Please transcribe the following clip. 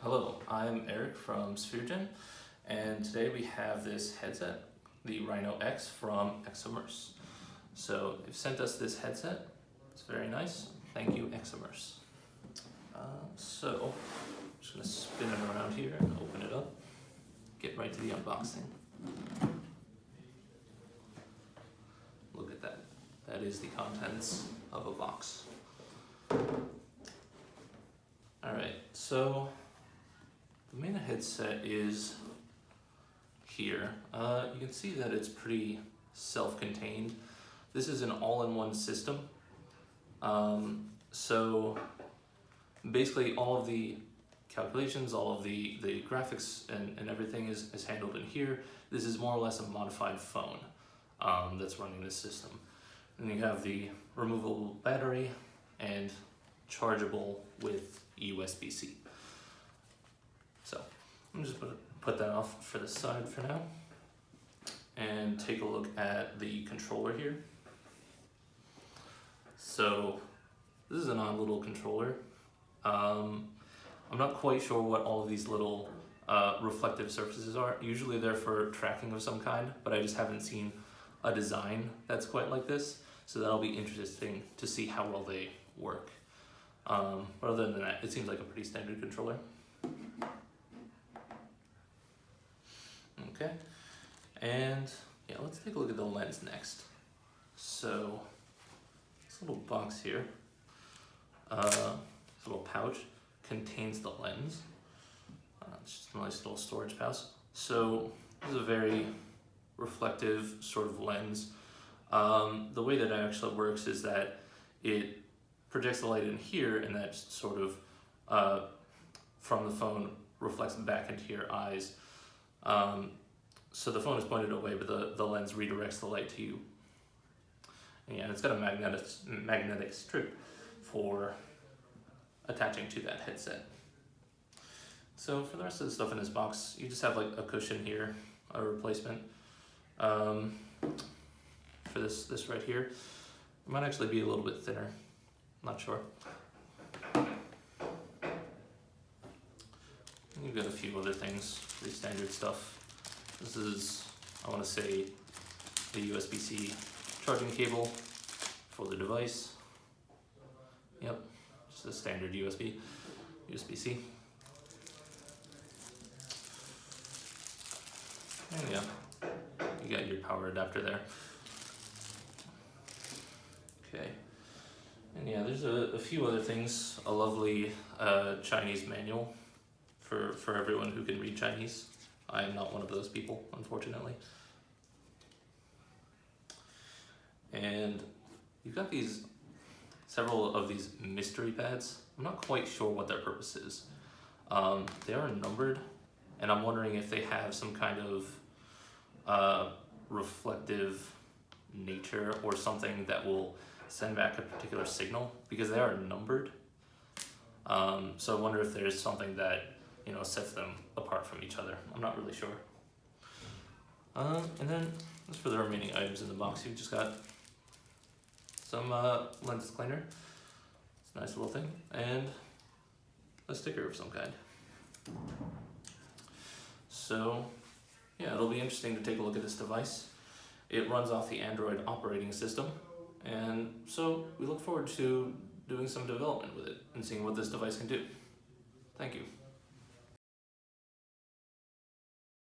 Hello, I'm Eric from Spherogen, and today we have this headset, the Rhino X from Ximmerse. So they've sent us this headset. It's very nice. Thank you, Ximmerse. So I'm just going to spin it around here and open it up. Get right to the unboxing. Look at that. That is the contents of a box. Alright, so the main headset is here. You can see that it's pretty self-contained. This is an all-in-one system. So basically all of the calculations, all of the graphics and everything is handled in here. This is more or less a modified phone that's running this system. And you have the removable battery and chargeable with USB-C. So I'm just gonna put that off for the side for now and take a look at the controller here. So this is an odd little controller. I'm not quite sure what all of these little reflective surfaces are. Usually they're for tracking of some kind, but I just haven't seen a design that's quite like this. So that'll be interesting to see how well they work. But other than that, it seems like a pretty standard controller. Okay, and yeah, let's take a look at the lens next. So this little box here, this little pouch contains the lens. It's just a nice little storage pouch. So this is a very reflective sort of lens. The way that it actually works is that it projects the light in here, and that sort of from the phone reflects back into your eyes. So the phone is pointed away, but the lens redirects the light to you. And yeah, it's got a magnetic strip for attaching to that headset. So for the rest of the stuff in this box, you just have like a cushion here, a replacement. For this right here, it might actually be a little bit thinner. Not sure. You've got a few other things, pretty standard stuff. This is, I want to say, the USB-C charging cable for the device. Yep, just a standard USB-C. And yeah, you got your power adapter there. Okay. And yeah, there's a few other things. A lovely Chinese manual for everyone who can read Chinese. I am not one of those people, unfortunately. And you've got several of these mystery pads. I'm not quite sure what their purpose is. They are numbered, and I'm wondering if they have some kind of reflective nature or something that will send back a particular signal, because they are numbered. So I wonder if there's something that sets them apart from each other. I'm not really sure. And then as for the remaining items in the box, you've just got some lens cleaner. It's a nice little thing, and a sticker of some kind. So yeah, it'll be interesting to take a look at this device. It runs off the Android operating system, and so we look forward to doing some development with it and seeing what this device can do. Thank you.